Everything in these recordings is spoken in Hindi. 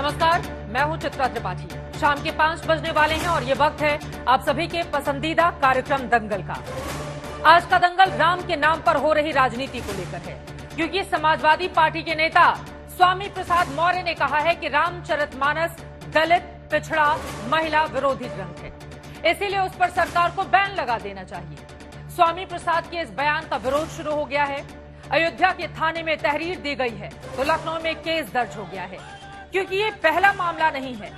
नमस्कार, मैं हूं चित्रा त्रिपाठी। शाम के 5 बजने वाले हैं और ये वक्त है आप सभी के पसंदीदा कार्यक्रम दंगल का। आज का दंगल राम के नाम पर हो रही राजनीति को लेकर है, क्योंकि समाजवादी पार्टी के नेता स्वामी प्रसाद मौर्य ने कहा है कि रामचरितमानस दलित, पिछड़ा, महिला विरोधी ग्रंथ है, इसीलिए उस पर सरकार को बैन लगा देना चाहिए। स्वामी प्रसाद के इस बयान का विरोध शुरू हो गया है। अयोध्या के थाने में तहरीर दी गई है तो लखनऊ में केस दर्ज हो गया है, क्योंकि ये पहला मामला नहीं है।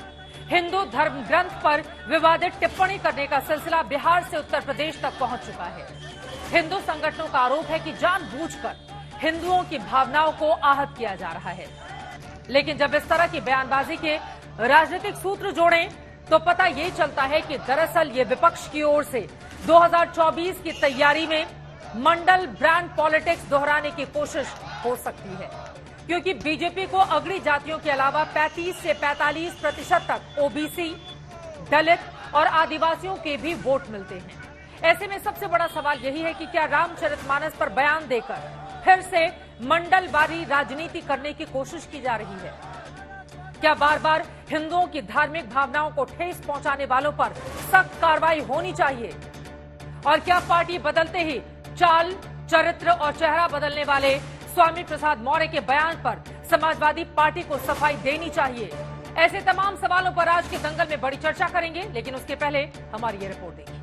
हिंदू धर्म ग्रंथ पर विवादित टिप्पणी करने का सिलसिला बिहार से उत्तर प्रदेश तक पहुंच चुका है। हिंदू संगठनों का आरोप है कि जानबूझकर हिंदुओं की भावनाओं को आहत किया जा रहा है। लेकिन जब इस तरह की बयानबाजी के राजनीतिक सूत्र जोड़ें तो पता ये चलता है कि दरअसल ये विपक्ष की ओर से 2024 की तैयारी में मंडल ब्रांड पॉलिटिक्स दोहराने की कोशिश हो सकती है, क्योंकि बीजेपी को अगड़ी जातियों के अलावा 35 से 45% तक ओबीसी, दलित और आदिवासियों के भी वोट मिलते हैं। ऐसे में सबसे बड़ा सवाल यही है कि क्या रामचरितमानस पर बयान देकर फिर से मंडलवारी राजनीति करने की कोशिश की जा रही है? क्या बार बार हिंदुओं की धार्मिक भावनाओं को ठेस पहुंचाने वालों पर सख्त कार्रवाई होनी चाहिए? और क्या पार्टी बदलते ही चाल, चरित्र और चेहरा बदलने वाले स्वामी प्रसाद मौर्य के बयान पर समाजवादी पार्टी को सफाई देनी चाहिए? ऐसे तमाम सवालों पर आज के दंगल में बड़ी चर्चा करेंगे, लेकिन उसके पहले हमारी ये रिपोर्ट देखिए।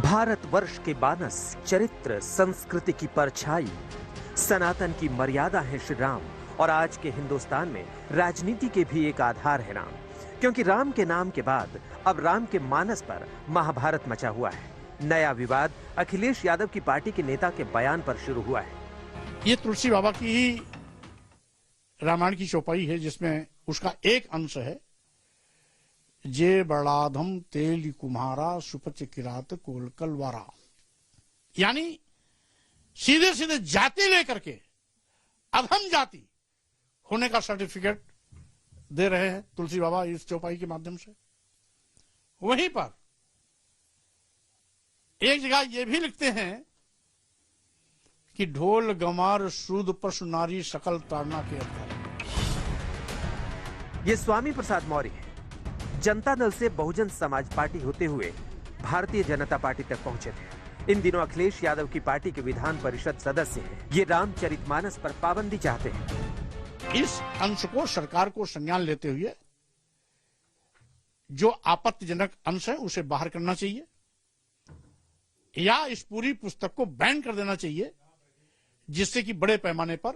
भारतवर्ष के मानस, चरित्र, संस्कृति की परछाई, सनातन की मर्यादा है श्री राम। और आज के हिंदुस्तान में राजनीति के भी एक आधार है राम, क्योंकि राम के नाम के बाद अब राम के मानस पर महाभारत मचा हुआ है। नया विवाद अखिलेश यादव की पार्टी के नेता के बयान पर शुरू हुआ है। ये तुलसी बाबा की ही रामायण की चौपाई है, जिसमें उसका एक अंश है, जे बड़ाधम तेल कुम्हारा सुपच किरात कोलकलवारा, यानी सीधे सीधे जाति लेकर के अधम जाति होने का सर्टिफिकेट दे रहे हैं तुलसी बाबा इस चौपाई के माध्यम से। वहीं पर एक जगह ये भी लिखते हैं कि ढोल गमार सूद पशु नारी सकल ताड़ना के अंदर। ये स्वामी प्रसाद मौर्य है, जनता दल से बहुजन समाज पार्टी होते हुए भारतीय जनता पार्टी तक पहुंचे थे। इन दिनों अखिलेश यादव की पार्टी के विधान परिषद सदस्य हैं। ये रामचरितमानस पर पाबंदी चाहते हैं। इस अंश को सरकार को संज्ञान लेते हुए जो आपत्तिजनक अंश है उसे बाहर करना चाहिए, या इस पूरी पुस्तक को बैन कर देना चाहिए, जिससे कि बड़े पैमाने पर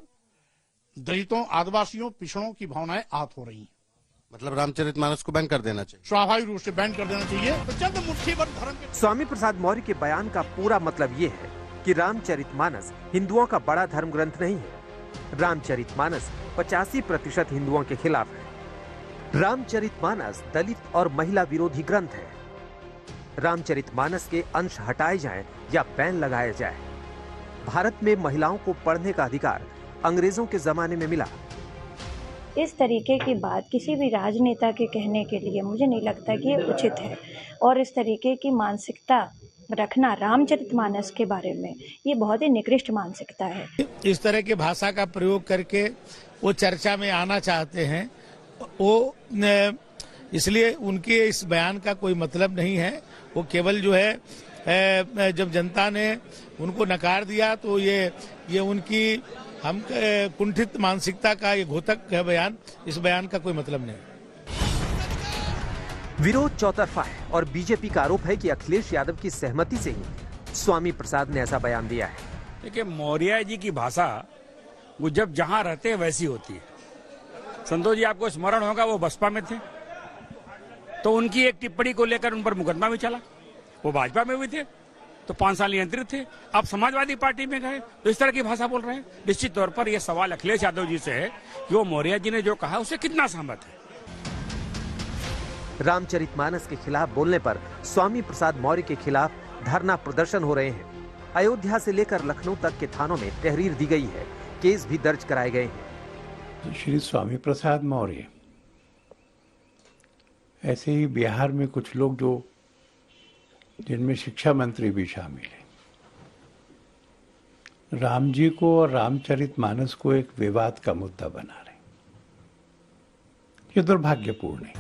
दलितों, आदिवासियों, पिछड़ों की भावनाएं आहत हो रही हैं। मतलब रामचरितमानस को बैन कर देना चाहिए, स्वाभाविक रूप से बैन कर देना चाहिए। तो चंद मुट्ठीभर धर्म के स्वामी प्रसाद मौर्य के बयान का पूरा मतलब ये है कि रामचरितमानस हिंदुओं का बड़ा धर्म ग्रंथ नहीं है। रामचरितमानस 85% हिंदुओं के खिलाफ है। रामचरितमानस दलित और महिला विरोधी ग्रंथ है। रामचरितमानस के अंश हटाए जाएं या बैन लगाया जाए। भारत में महिलाओं को पढ़ने का अधिकार अंग्रेजों के जमाने में मिला। इस तरीके की बात किसी भी राजनेता के कहने के लिए मुझे नहीं लगता कि ये उचित है, और इस तरीके की मानसिकता रखना रामचरितमानस के बारे में ये बहुत ही निकृष्ट मानसिकता है। इस तरह की भाषा का प्रयोग करके वो चर्चा में आना चाहते हैं, वो इसलिए उनके इस बयान का कोई मतलब नहीं है। वो केवल जो है जब जनता ने उनको नकार दिया तो ये उनकी हम कुंठित मानसिकता का ये घोतक है बयान। इस बयान का कोई मतलब नहीं। विरोध चौतरफा है और बीजेपी का आरोप है कि अखिलेश यादव की सहमति से ही स्वामी प्रसाद ने ऐसा बयान दिया है। देखिए, मौर्य जी की भाषा वो जब जहां रहते हैं वैसी होती है। संतोष जी, आपको स्मरण होगा वो बसपा में थे तो उनकी एक टिप्पणी को लेकर उन पर मुकदमा भी चला। वो भाजपा में भी थे तो 5 साल नियंत्रित थे। अब समाजवादी पार्टी में गए तो इस तरह की भाषा बोल रहे हैं। निश्चित तौर पर यह सवाल अखिलेश यादव जी से है कि वो मौर्य जी ने जो कहा उसे कितना सहमत है। रामचरितमानस के खिलाफ बोलने पर स्वामी प्रसाद मौर्य के खिलाफ धरना प्रदर्शन हो रहे हैं। अयोध्या से लेकर लखनऊ तक के थानों में तहरीर दी गई है, केस भी दर्ज कराए गए हैं। श्री स्वामी प्रसाद मौर्य ऐसे ही बिहार में कुछ लोग जो जिनमें शिक्षा मंत्री भी शामिल हैं, राम जी को और रामचरितमानस को एक विवाद का मुद्दा बना रहे हैं। ये दुर्भाग्यपूर्ण है।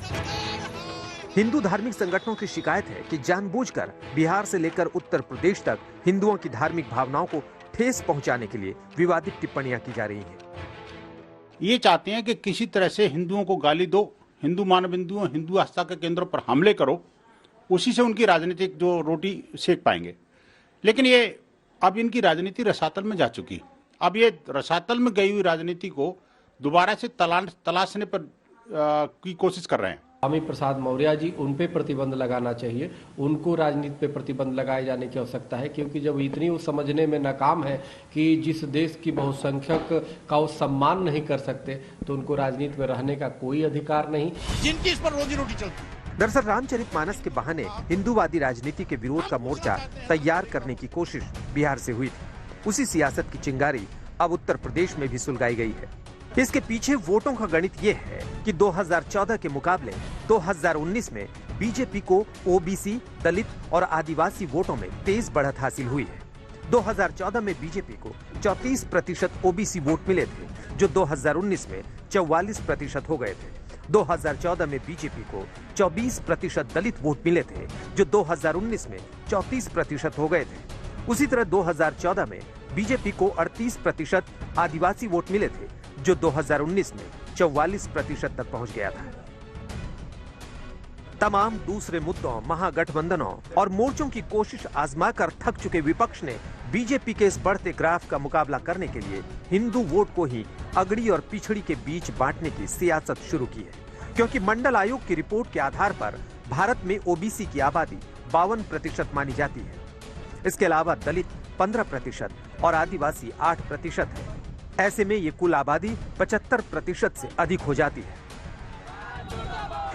हिंदू धार्मिक संगठनों की शिकायत है कि जानबूझकर बिहार से लेकर उत्तर प्रदेश तक हिंदुओं की धार्मिक भावनाओं को ठेस पहुंचाने के लिए विवादित टिप्पणियां की जा रही हैं। ये चाहते हैं कि किसी तरह से हिंदुओं को गाली दो, हिंदू मानबिंदुओं, हिंदू आस्था के केंद्रों पर हमले करो, उसी से उनकी राजनीतिक जो रोटी सेक पाएंगे। लेकिन ये अब इनकी राजनीति रसातल में जा चुकी। अब ये रसातल में गई हुई राजनीति को दोबारा से तलाशने पर की कोशिश कर रहे हैं। स्वामी प्रसाद मौर्य जी, उन पे प्रतिबंध लगाना चाहिए, उनको राजनीति पे प्रतिबंध लगाए जाने की आवश्यकता है, क्योंकि जब इतनी वो समझने में नाकाम है कि जिस देश की बहुसंख्यक का वो सम्मान नहीं कर सकते, तो उनको राजनीति में रहने का कोई अधिकार नहीं। जिनकी इस पर रोजी रोटी चलती। दरअसल रामचरितमानस के बहाने हिंदूवादी राजनीति के विरोध का मोर्चा तैयार करने की कोशिश बिहार से हुई थी। उसी सियासत की चिंगारी अब उत्तर प्रदेश में भी सुलगाई गई है। इसके पीछे वोटों का गणित ये है कि 2014 के मुकाबले 2019 में बीजेपी को ओबीसी, दलित और आदिवासी वोटों में तेज बढ़त हासिल हुई है। 2014 में बीजेपी को 34% ओबीसी वोट मिले थे, जो 2019 में 44% हो गए थे। 2014 में बीजेपी को 24% दलित वोट मिले थे, जो 2019 में 34% हो गए थे। उसी तरह 2014 में बीजेपी को 38% आदिवासी वोट मिले थे, जो 2019 में 44% तक पहुंच गया था। तमाम दूसरे मुद्दों, महागठबंधनों और मोर्चों की कोशिश आजमाकर थक चुके विपक्ष ने बीजेपी के इस बढ़ते ग्राफ का मुकाबला करने के लिए हिंदू वोट को ही अगड़ी और पिछड़ी के बीच बांटने की सियासत शुरू की है, क्योंकि मंडल आयोग की रिपोर्ट के आधार पर भारत में ओबीसी की आबादी 52% मानी जाती है। इसके अलावा दलित 15% और आदिवासी 8% है। ऐसे में ये कुल आबादी 75% से अधिक हो जाती है।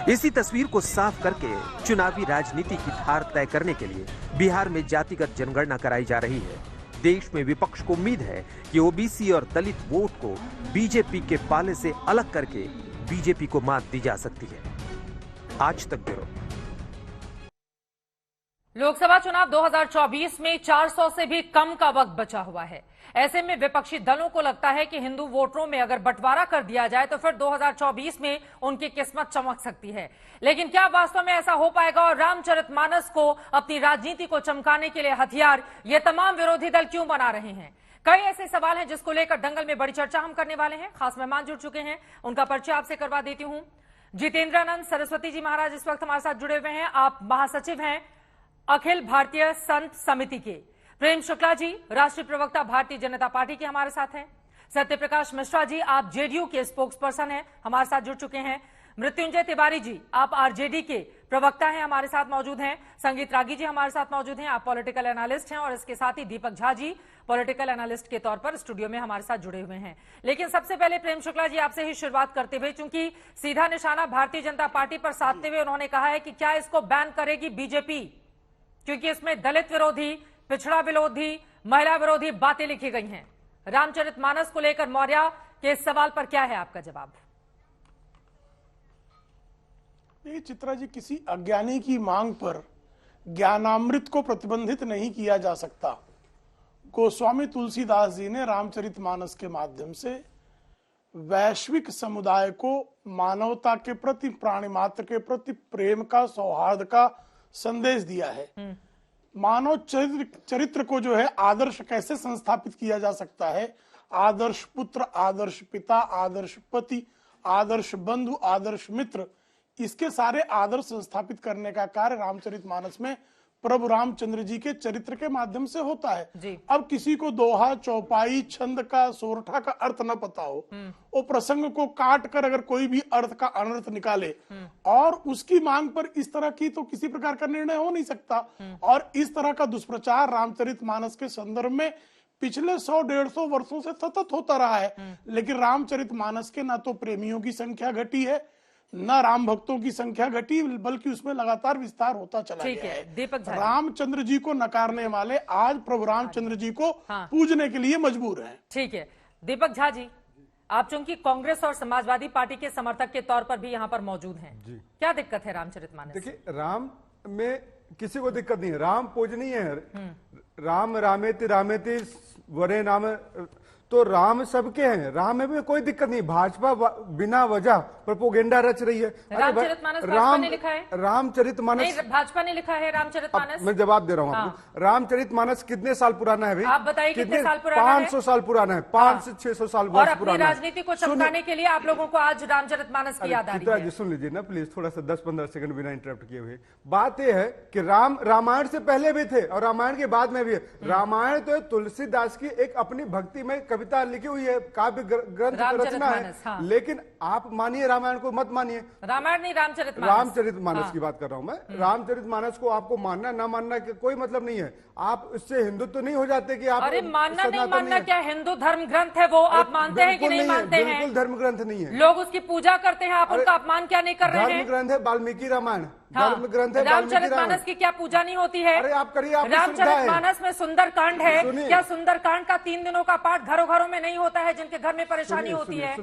इसी तस्वीर को साफ करके चुनावी राजनीति की धार तय करने के लिए बिहार में जातिगत जनगणना कराई जा रही है। देश में विपक्ष को उम्मीद है कि ओबीसी और दलित वोट को बीजेपी के पाले से अलग करके बीजेपी को मात दी जा सकती है। आज तक ब्यूरो। लोकसभा चुनाव 2024 में 400 से भी कम का वक्त बचा हुआ है। ऐसे में विपक्षी दलों को लगता है कि हिंदू वोटरों में अगर बंटवारा कर दिया जाए तो फिर 2024 में उनकी किस्मत चमक सकती है। लेकिन क्या वास्तव में ऐसा हो पाएगा और रामचरितमानस को अपनी राजनीति को चमकाने के लिए हथियार ये तमाम विरोधी दल क्यों बना रहे हैं? कई ऐसे सवाल हैं जिसको लेकर दंगल में बड़ी चर्चा हम करने वाले हैं। खास मेहमान जुड़ चुके हैं, उनका परिचय आपसे करवा देती हूं। जितेंद्रानंद सरस्वती जी महाराज इस वक्त हमारे साथ जुड़े हुए हैं। आप महासचिव हैं अखिल भारतीय संत समिति के। प्रेम शुक्ला जी राष्ट्रीय प्रवक्ता भारतीय जनता पार्टी के हमारे साथ हैं। सत्यप्रकाश मिश्रा जी आप जेडीयू के स्पोक्स पर्सन हैं, हमारे साथ जुड़ चुके हैं। मृत्युंजय तिवारी जी आप आरजेडी के प्रवक्ता हैं, हमारे साथ मौजूद हैं। संगीत रागी जी हमारे साथ मौजूद हैं, आप पॉलिटिकल एनालिस्ट हैं। और इसके साथ ही दीपक झा जी पॉलिटिकल एनालिस्ट के तौर पर स्टूडियो में हमारे साथ जुड़े हुए हैं। लेकिन सबसे पहले प्रेम शुक्ला जी आपसे ही शुरुआत करते हुए, चूंकि सीधा निशाना भारतीय जनता पार्टी पर साधते हुए उन्होंने कहा है कि क्या इसको बैन करेगी बीजेपी, क्योंकि इसमें दलित विरोधी, पिछड़ा विरोधी, महिला विरोधी बातें लिखी गई हैं। रामचरितमानस को लेकर मौर्य के इस सवाल पर क्या है आपका जवाब? ये चित्रा जी, किसी अज्ञानी की मांग पर ज्ञानामृत को प्रतिबंधित नहीं किया जा सकता। गोस्वामी तुलसीदास जी ने रामचरितमानस के माध्यम से वैश्विक समुदाय को मानवता के प्रति, प्राणी मात्र के प्रति प्रेम का, सौहार्द का संदेश दिया है। मानव चरित्र को जो है आदर्श कैसे संस्थापित किया जा सकता है, आदर्श पुत्र, आदर्श पिता, आदर्श पति, आदर्श बंधु, आदर्श मित्र, इसके सारे आदर्श संस्थापित करने का कार्य रामचरितमानस में प्रभु रामचंद्र जी के चरित्र के माध्यम से होता है। अब किसी को दोहा, चौपाई, छंद का, सोरठा का अर्थ न पता हो, वो प्रसंग को काट कर अगर कोई भी अर्थ का अनर्थ निकाले और उसकी मांग पर इस तरह की, तो किसी प्रकार का निर्णय हो नहीं सकता। और इस तरह का दुष्प्रचार रामचरितमानस के संदर्भ में पिछले 100-150 वर्षों से सतत होता रहा है। लेकिन रामचरितमानस के न तो प्रेमियों की संख्या घटी है, न राम भक्तों की संख्या घटी, बल्कि उसमें लगातार विस्तार होता चला गया है। दीपक झा, रामचंद्र जी को नकारने वाले आज प्रभु रामचंद्र जी को पूजने के लिए मजबूर हैं। ठीक है दीपक झा जी, आप चूंकि कांग्रेस और समाजवादी पार्टी के समर्थक के तौर पर भी यहाँ पर मौजूद हैं, क्या दिक्कत है रामचरितमानस? देखिए, राम में किसी को दिक्कत नहीं है, राम पूजनीय है। राम रामेति रामेति वरे नाम, तो राम सबके हैं, राम में भी कोई दिक्कत नहीं। भाजपा बिना वजह प्रोपोगेंडा रच रही है। रामचरितमानस भाजपा ने लिखा है? रामचरितमानस भाजपा ने लिखा है रामचरितमानस। मैं जवाब दे रहा हूँ आपको। रामचरितमानस कितने साल पुराना है भाई? आप बताइए कितने साल पुराना है? 500 साल पुराना है, 500 से 600 साल और अपनी पुराना है। राजनीति को चमकाने के लिए आप लोगों को आज रामचरितमानस की याद आ रही है। सुन लीजिए ना प्लीज, थोड़ा सा 10-15 सेकंड बिना इंटरप्ट किए हुए। बात यह है कि रामायण से पहले भी थे और रामायण के बाद में भी है। रामायण तो तुलसीदास की एक अपनी भक्ति में कविता लिखी हुई है, काव्य ग्रंथ रचना है। हाँ। लेकिन आप मानिए रामायण को, मत मानिए। रामायण नहीं, रामचरितमानस। रामचरितमानस की बात कर रहा हूं मैं। रामचरितमानस को आपको मानना ना मानना के कोई मतलब नहीं है। आप इससे हिंदुत्व तो नहीं हो जाते कि आप अरे मानना नहीं मानना क्या, हिंदू धर्म ग्रंथ है वो, आप मानते हैं कि नहीं मानते हैं? बिल्कुल धर्म ग्रंथ नहीं है। लोग उसकी पूजा करते हैं, आप उनका अपमान क्या नहीं कर रहे हैं? धर्म ग्रंथ है वाल्मीकि रामायण, हाँ। धर्म ग्रंथ है रामचरितमानस की क्या पूजा नहीं होती है? अरे आप करिए, आप रामचरितमानस में सुंदर कांड है, क्या सुंदर कांड का 3 दिनों का पाठ घरों घरों में नहीं होता है, जिनके घर में परेशानी होती है?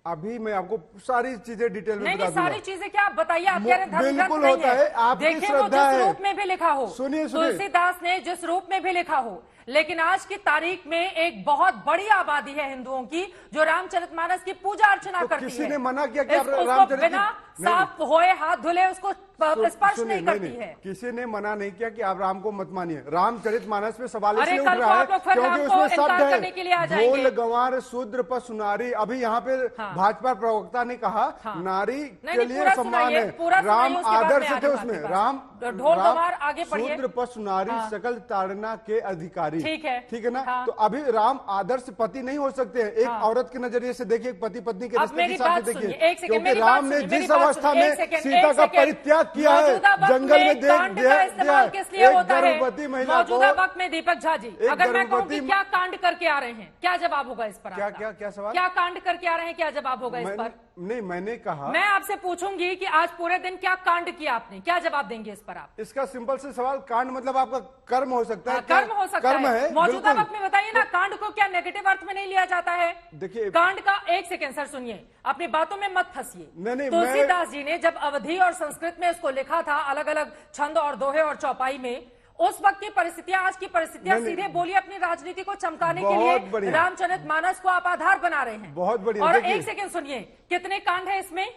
अभी मैं आपको सारी चीजें डिटेल में नहीं, सारी चीजें क्या आप बताइए, आप कह रहे हैं धर्म बिल्कुल होता है, आपकी श्रद्धा है। जिस रूप में भी लिखा हो, सुनिए तुलसीदास ने जिस रूप में भी लिखा हो, लेकिन आज की तारीख में एक बहुत बड़ी आबादी है हिंदुओं की जो रामचरितमानस की पूजा अर्चना करती है। किसी ने मना किया कि उसको बिना साफ होए हाथ धुले उसको स्पर्श नहीं करती है। किसी ने मना नहीं किया कि आप राम को मत मानिए। रामचरितमानस में सवाल इसलिए उठ कल रहा है क्योंकि उसमें शब्द है ढोल गंवार शूद्र पशु नारी। अभी यहाँ पे भाजपा प्रवक्ता ने कहा नारी के लिए सम्मान है, राम आदर्श थे उसमें, राम ढोल गंवार आगे पढ़िए, शूद्र पशु नारी सकल ताड़ना के अधिकारी। ठीक है ना? तो अभी राम आदर्श पति नहीं हो सकते हैं। एक औरत के नजरिए से देखिए, एक पति पत्नी के रिश्ते के हिसाब से देखिए, क्योंकि राम ने जिस अवस्था में सीता का परित्याग किया है, जंगल में किस लिए होता है? गर्भवती महिला को। मौजूदा वक्त में दीपक झा जी, अगर मैं कहूं कि क्या कांड करके आ रहे हैं, क्या जवाब होगा इस पर? क्या सवाल? क्या कांड करके आ रहे हैं, क्या जवाब होगा इस पर? नहीं, मैंने कहा, मैं आपसे पूछूंगी कि आज पूरे दिन क्या कांड किया आपने, क्या जवाब देंगे इस पर आप? इसका सिंपल से सवाल, कांड मतलब आपका कर्म हो सकता है। कर्म हो सकता है। मौजूदा वक्त में बताइए ना, कांड को क्या नेगेटिव अर्थ में नहीं लिया जाता है? देखिए, कांड का एक सेकेंड सर सुनिए, अपनी बातों में मत फंसिए। तुलसीदास जी ने जब अवधी और संस्कृत में इसको लिखा था, अलग अलग छंद और दोहे और चौपाई में, उस वक्त की परिस्थितियां आज की परिस्थितियां, सीधे बोलिए, अपनी राजनीति को चमकाने के लिए रामचरितमानस को आप आधार बना रहे हैं। बहुत बढ़िया। और एक सेकेंड सुनिए, कितने कांड है इसमें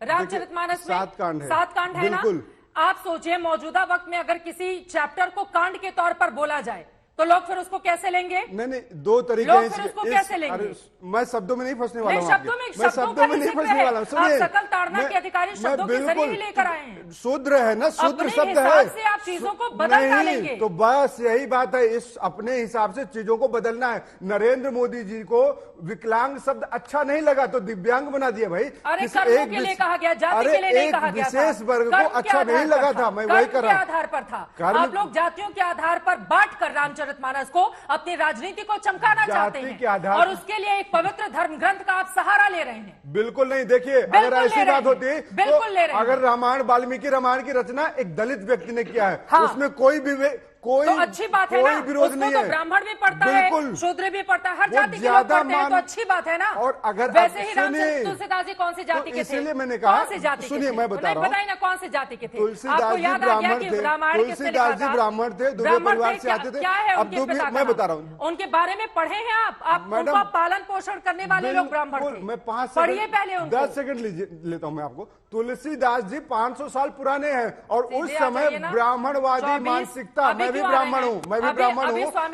रामचरितमानस में? 7 कांड है। 7 कांड है ना? आप सोचिए, मौजूदा वक्त में अगर किसी चैप्टर को कांड के तौर पर बोला जाए तो लोग फिर उसको कैसे लेंगे? नहीं, 2 तरीके लोग फिर उसको कैसे लेंगे? मैं शब्दों में नहीं फंसने वाला हूं। शब्दों में नहीं फंसने वाला हूं। सुनिए, आप सकल ताड़ना के अधिकारी शब्दों के जरिए ही लेकर आए हैं। शूद्र है ना, शूद्र शब्द है, से आप चीजों को बदल डालेंगे। तो बस यही बात है, इस अपने हिसाब से चीजों को बदलना है। नरेंद्र मोदी जी को विकलांग शब्द अच्छा नहीं लगा तो दिव्यांग बना दिया भाई। अरे कर्मों के लिए कहा गया, जाति के लिए नहीं कहा गया। विशेष वर्ग को अच्छा नहीं लगा था, मैं वही कर रहा हूं। आधार पर था, आप लोग जातियों के आधार पर बांट कर रामचरितमानस को अपनी राजनीति को चमकाना चाहते हैं, और उसके लिए एक पवित्र धर्म ग्रंथ का आप सहारा ले रहे हैं। बिल्कुल नहीं। देखिए, अगर ऐसी बात होती तो अगर रामायण, वाल्मीकि रामायण की रचना एक दलित व्यक्ति ने किया है, उसमें कोई तो अच्छी बात है ना, विरोध नहीं है। तो ब्राह्मण भी पढ़ता है, शूद्र भी पढ़ता है, हर जाति के लोग पढ़ते हैं, तो अच्छी बात है ना। और अगर वैसे ही तुलसीदास जी कौन सी जाति के थे? इसलिए मैंने कहा, कौन सी जाति? सुनिए मैं बता रहा हूँ, बताइए ना कौन सी जाति के थे? तुलसीदास जी ब्राह्मण थे, तुलसीदास जी ब्राह्मण थे, दुबे परिवार से आते थे। क्या है अब मैं बता रहा हूँ, उनके बारे में पढ़े हैं आप? उनका पालन पोषण करने वाले लोग ब्राह्मण थे। मैं 5 पढ़िए पहले, 10 सेकंड लेता हूँ मैं आपको। तुलसीदास जी 500 साल पुराने हैं, और उस समय ब्राह्मणवादी मानसिकता, मैं भी ब्राह्मण हूँ,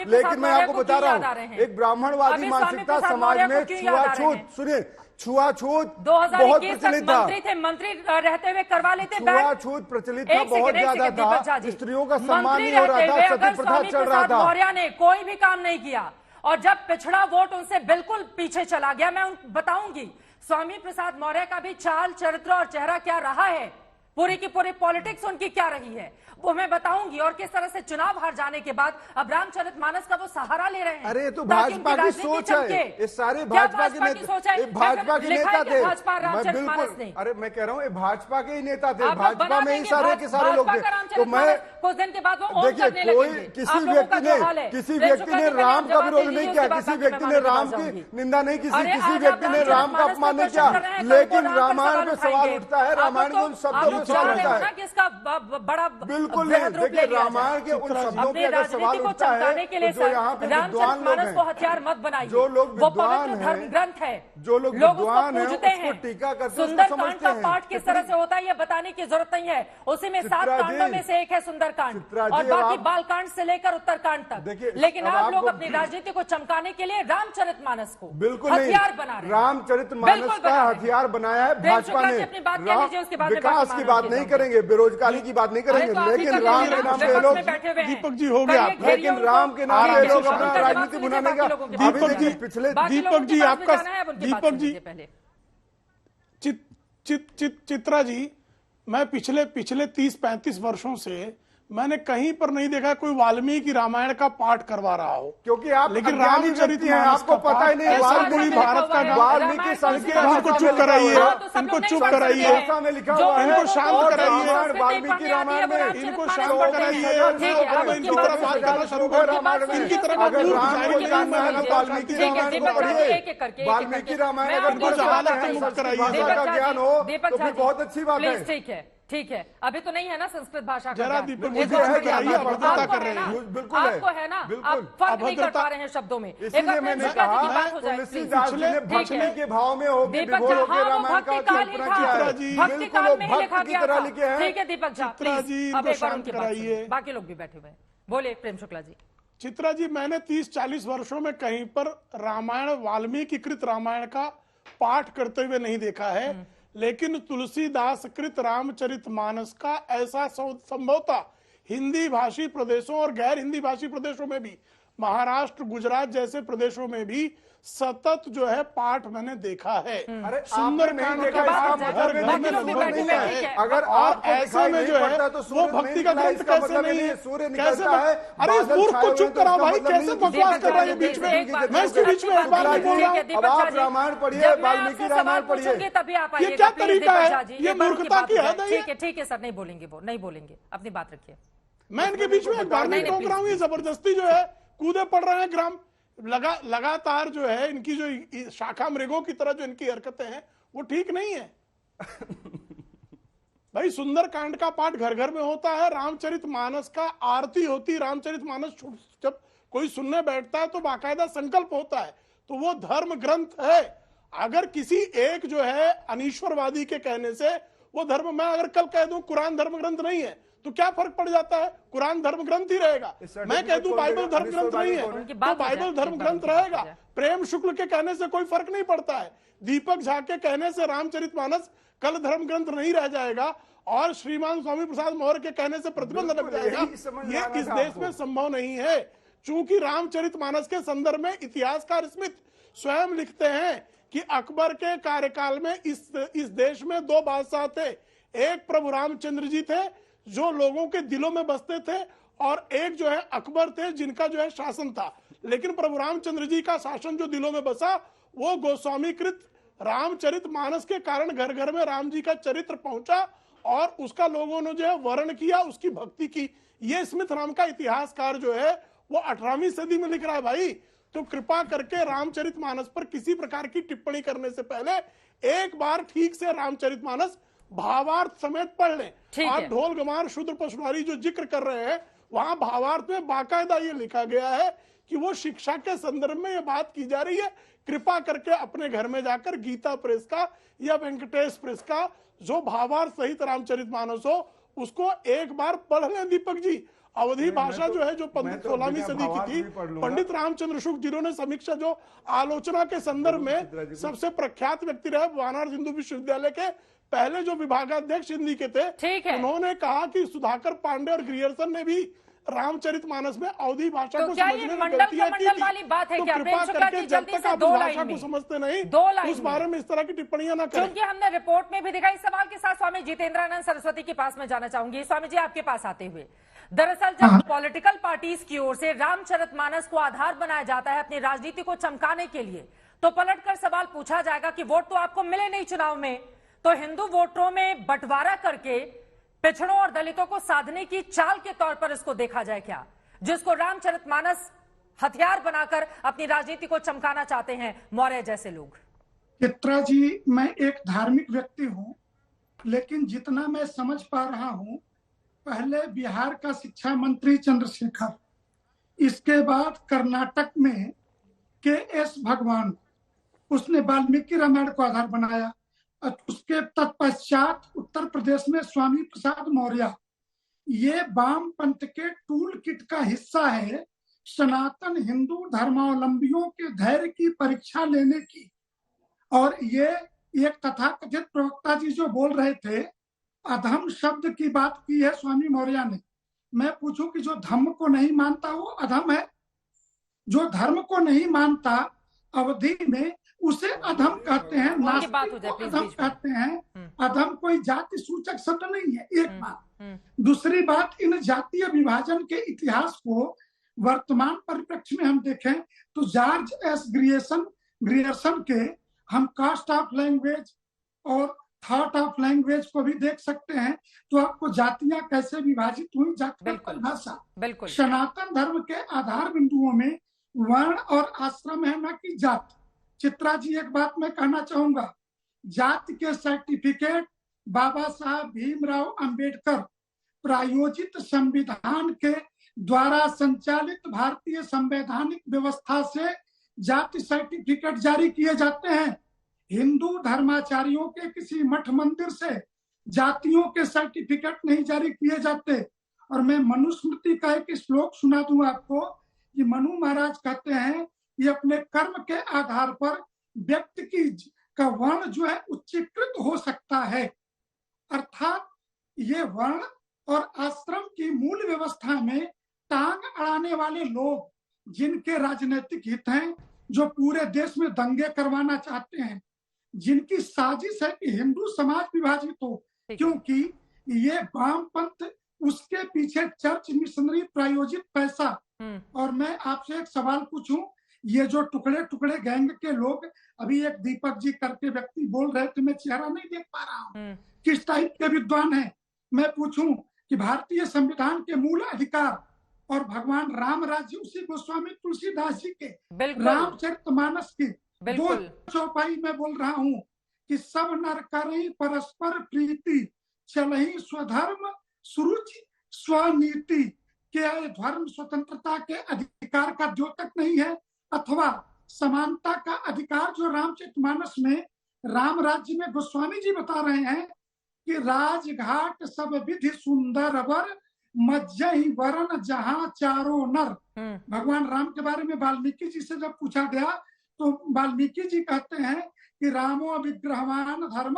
लेकिन मैं आपको बता रहा हूँ, एक ब्राह्मणवादी मानसिकता समाज में छुआछूत, सुनिए, छुआछूत बहुत प्रचलित था। मंत्री रहते हुए करवा लेते, छुआछूत प्रचलित था, बहुत ज्यादा था, स्त्रियों का सम्मान नहीं हो रहा था, सती प्रथा चल रहा था। मौर्य ने कोई भी काम नहीं किया, और जब पिछड़ा वोट उनसे बिल्कुल पीछे चला गया, मैं बताऊंगी स्वामी प्रसाद मौर्य का भी चाल, चरित्र और चेहरा क्या रहा है। पूरी की पूरी पॉलिटिक्स उनकी क्या रही है वो मैं बताऊंगी, और किस तरह से चुनाव हार जाने के बाद अब रामचरितमानस का वो सहारा ले रहे हैं। अरे तो भाजपा की सोच है, ये सारे भाजपा के भाजपा के नेता थे। मैं बिल्कुल, अरे मैं कह रहा हूँ ये भाजपा के ही नेता थे, भाजपा में ही सारे के सारे लोग थे। तो मैं कुछ दिन के बाद वो देखिए, कोई किसी व्यक्ति ने राम का विरोध नहीं किया, किसी व्यक्ति ने राम की निंदा नहीं की, किसी व्यक्ति ने राम का अपमान नहीं किया, लेकिन रामायण पे सवाल उठता है, रामायण के उन शब्दों पे सवाल उठता है। बड़ा बिल्कुल नहीं, देखिए रामायण के उन शब्दों पे अगर सवाल उठता है तो जो यहाँ पे विद्वान लोग हैं, को हथियार मत बनाइए, जो लोग विद्वान हैं, ग्रंथ है, जो लोग विद्वान हैं उसको टीका करते हैं, सुंदरकांड का पाठ किस तरह से होता है ये बताने की जरूरत नहीं है। उसी में 7 कांडों में से एक है सुंदरकांड और बाकी बालकांड से लेकर उत्तरकांड तक। लेकिन आप लोग अपनी राजनीति को चमकाने के लिए रामचरितमानस को बिल्कुल हथियार बना रहे हैं। रामचरितमानस का हथियार बनाया है भाजपा ने। विकास की बात नहीं करेंगे, बेरोजगारी की बात नहीं करेंगे, लेकिन राम के नाम पे लोग, दीपक जी हो गया, लेकिन राम के नाम पे लोग अपना राजनीति बनाने का। दीपक जी पिछले दीपक जी आपका दीपक जी चित्रा जी, मैं पिछले 30-35 वर्षों से मैंने कहीं पर नहीं देखा कोई वाल्मीकि रामायण का पाठ करवा रहा हो, क्योंकि आप लेकिन रामचरितमानस आपको पता ही नहीं, पूरी भारत का वाल्मीकि इनको चुप कराइए, इनको चुप कराइए, इनको शांत कराइए, वाल्मीकि रामायण में इनको शांत कराइए, अब इनकी तरफ बात करना शुरू करें, इनकी तरफ वाल्मीकि रामायण को पढ़िए, वाल्मीकि रामायण अगर इनको जहालत से मुक्त कराइए। का ज्ञान हो तो फिर बहुत अच्छी बात है। ठीक है, अभी तो नहीं है ना संस्कृत भाषा का, जरा दीपक मुझे अभद्रता कर रहे हैं, बिल्कुल आपको है ना, आप फर्क नहीं कर पा रहे हैं शब्दों में। इसलिए मैंने कहा तुलसीदास जी ने भक्ति के भाव में हो विभोर होकर रामायण का कल्पना किया है, भक्ति काल में ही लिखा गया था। लिखे हैं। ठीक है दीपक झा, प्लीज अब एक बार उनकी बात सुनिए, बाकी लोग भी बैठे हुए हैं। बोले प्रेम शुक्ला जी। चित्रा जी, मैंने 30-40 वर्षों में कहीं पर रामायण वाल्मीकि कृत रामायण का पाठ करते हुए नहीं देखा है, लेकिन तुलसीदास कृत रामचरितमानस का ऐसा संभवतः हिंदी भाषी प्रदेशों और गैर हिंदी भाषी प्रदेशों में भी, महाराष्ट्र गुजरात जैसे प्रदेशों में भी सतत जो है पाठ मैंने देखा है। सुंदरकांड का अगर और ऐसे में जो है वो भक्ति का ग्रंथ कैसे नहीं है, कैसे? अरे इस मूर्ख को चुप कराओ भाई, कैसे बकवास कर रहा है बीच में? मैं इसके बीच में एक बार नहीं बोल रहा हूँ। अब आप रामायण पढ़िए, वाल्मीकि रामायण पढ़िए, ये क्या तरीका है? ये मूर्खता की हद है। ठीक है सर, नहीं बोलेंगे वो, नहीं बोलेंगे, अपनी बात रखिए। मैं इनके बीच में एक बार नहीं टोक रहा हूँ, ये जबरदस्ती जो है कूदे पड़ रहे हैं ग्राम लगातार जो है इनकी जो शाखा मृगों की तरह जो इनकी हरकतें हैं वो ठीक नहीं है। भाई सुंदरकांड का पाठ घर घर में होता है, रामचरितमानस का आरती होती, रामचरितमानस जब कोई सुनने बैठता है तो बाकायदा संकल्प होता है, तो वो धर्म ग्रंथ है। अगर किसी एक जो है अनीश्वरवादी के कहने से वो धर्म, मैं अगर कल कह दूं कुरान धर्म ग्रंथ नहीं है तो क्या फर्क पड़ जाता है? कुरान धर्म ग्रंथ ही रहेगा। मैं कह दूं बाइबल धर्म ग्रंथ नहीं है तो बाइबल धर्म ग्रंथ रहेगा। प्रेम शुक्ल के कहने से कोई फर्क नहीं पड़ता है, दीपक झा के कहने से रामचरितमानस कल धर्म ग्रंथ नहीं रह जाएगा और श्रीमान स्वामी प्रसाद मौर्य के कहने से प्रतिबंध लग जाएगा। ये इस देश में संभव नहीं है, चूंकि रामचरितमानस के संदर्भ में इतिहासकार स्मिथ स्वयं लिखते हैं कि अकबर के कार्यकाल में इस देश में 2 बादशाह थे, एक प्रभु रामचंद्र जी थे जो लोगों के दिलों में बसते थे और एक जो है अकबर थे जिनका जो है शासन था। लेकिन प्रभु रामचंद्र जी का शासन जो दिलों में बसा वो गोस्वामी कृत रामचरितमानस के कारण घर घर में राम जी का चरित्र पहुंचा और उसका लोगों ने जो है वर्ण किया, उसकी भक्ति की। ये स्मिथ नाम का इतिहासकार जो है वो 18वीं सदी में लिख रहा है। भाई तो कृपा करके रामचरितमानस पर किसी प्रकार की टिप्पणी करने से पहले एक बार ठीक से रामचरितमानस भावार्थ समेत पढ़ लें। आप ढोल गमार शूद्र पशुहारी जो जिक्र कर रहे हैं वहां भावार्थ में बाकायदा ये लिखा गया है कि वो शिक्षा के संदर्भ में ये बात की जा रही है। कृपा करके अपने घर में जाकर गीता प्रेस का या वेंकटेश प्रेस का जो भावार्थ सहित रामचरितमानस हो उसको एक बार पढ़ लें। दीपक जी, अवधी भाषा जो है जो 16वीं सदी की थी, पंडित रामचंद्र शुक्ल जिन्होंने समीक्षा जो आलोचना के संदर्भ में सबसे प्रख्यात व्यक्ति रहे, बनारस हिंदू विश्वविद्यालय के पहले जो विभागाध्यक्ष हिंदी के थे, उन्होंने कहा कि सुधाकर पांडे और ग्रियर्सन ने भी रामचरितमानस में अवधी भाषा तो को क्या ये समझने में मंडल गलतियां का की मंडल थी। वाली बात है तो क्या? कृपा शुक्ला करके जी, जब जल्दी तक से आप 2 इस लाइन भाषा को में, समझते नहीं 2 लाइन उस बारे में इस तरह की टिप्पणियां ना करें। क्योंकि हमने रिपोर्ट में भी दिखा। इस सवाल के साथ स्वामी जितेंद्रानंद सरस्वती के पास में जाना चाहूंगी। स्वामी जी, आपके पास आते हुए, दरअसल जब पॉलिटिकल पार्टीज की ओर से रामचरितमानस को आधार बनाया जाता है अपनी राजनीति को चमकाने के लिए, तो पलटकर सवाल पूछा जाएगा कि वोट तो आपको मिले नहीं चुनाव में, तो हिंदू वोटरों में बंटवारा करके पिछड़ों और दलितों को साधने की चाल के तौर पर इसको देखा जाए क्या, जिसको रामचरितमानस हथियार बनाकर अपनी राजनीति को चमकाना चाहते हैं मौर्य जैसे लोग? चित्रा जी, मैं एक धार्मिक व्यक्ति हूं, लेकिन जितना मैं समझ पा रहा हूं, पहले बिहार का शिक्षा मंत्री चंद्रशेखर, इसके बाद कर्नाटक में के.एस. भगवान, उसने वाल्मीकि रामायण को आधार बनाया। उसके तत्पश्चात उत्तर प्रदेश में स्वामी प्रसाद मौर्य। ये वामपंथ के टूल किट का हिस्सा है सनातन हिंदू धर्मावलंबियों के धैर्य की परीक्षा लेने की। और ये एक तथाकथित प्रवक्ता जी जो बोल रहे थे, अधम शब्द की बात की है स्वामी मौर्य ने। मैं पूछूं कि जो धर्म को नहीं मानता वो अधम है? जो धर्म को नहीं मानता अवधि में उसे अधम कहते हैं, नास्तिक को अधम कहते हैं। अधम कोई जाति सूचक शब्द नहीं है, एक बात। दूसरी बात, इन जातीय विभाजन के इतिहास को वर्तमान परिप्रेक्ष्य में हम देखें तो जॉर्ज एस ग्रियर्सन के हम कास्ट ऑफ लैंग्वेज और थॉट ऑफ लैंग्वेज को भी देख सकते हैं। तो आपको जातियां कैसे विभाजित हुई, जातिगत भाषा। सनातन धर्म के आधार बिंदुओं में वर्ण और आश्रम है, न कि जाति। चित्रा जी, एक बात मैं कहना चाहूंगा, जाति के सर्टिफिकेट बाबा साहब भीमराव अंबेडकर प्रायोजित संविधान के द्वारा संचालित भारतीय संवैधानिक व्यवस्था से जाति सर्टिफिकेट जारी किए जाते हैं। हिंदू धर्माचार्यों के किसी मठ मंदिर से जातियों के सर्टिफिकेट नहीं जारी किए जाते। और मैं मनुस्मृति का एक श्लोक सुना दूं आपको कि मनु महाराज कहते हैं ये अपने कर्म के आधार पर व्यक्ति की का वर्ण जो है उच्चीकृत हो सकता है। अर्थात ये वर्ण और आश्रम की मूल व्यवस्था में टांग अड़ाने वाले लोग, जिनके राजनीतिक हित हैं, जो पूरे देश में दंगे करवाना चाहते हैं, जिनकी साजिश है कि हिंदू समाज विभाजित हो, क्योंकि ये वामपंथ, उसके पीछे चर्च मिशनरी प्रायोजित पैसा। और मैं आपसे एक सवाल पूछूं, ये जो टुकड़े टुकड़े गैंग के लोग, अभी एक दीपक जी करके व्यक्ति बोल रहे थे, मैं चेहरा नहीं देख पा रहा हूँ, किस टाइप के विद्वान हैं? मैं पूछूं कि भारतीय संविधान के मूल अधिकार और भगवान राम राज्य उसी गोस्वामी तुलसीदास जी के रामचरितमानस की 2 चौपाई में बोल रहा हूँ कि सब नर करई परस्पर प्रीति, चलहि स्वधर्म सुरुचि स्वनीति। क्या धर्म स्वतंत्रता के अधिकार का द्योतक नहीं है, अथवा समानता का अधिकार जो रामचरितमानस में राम राज्य में गोस्वामी जी बता रहे हैं कि राजघाट सब विधि सुंदर वर, मज्जहि वरण जहां चारों नर। भगवान राम के बारे में वाल्मीकि जी से जब पूछा गया तो वाल्मीकि जी कहते हैं कि रामो विग्रहवान धर्म,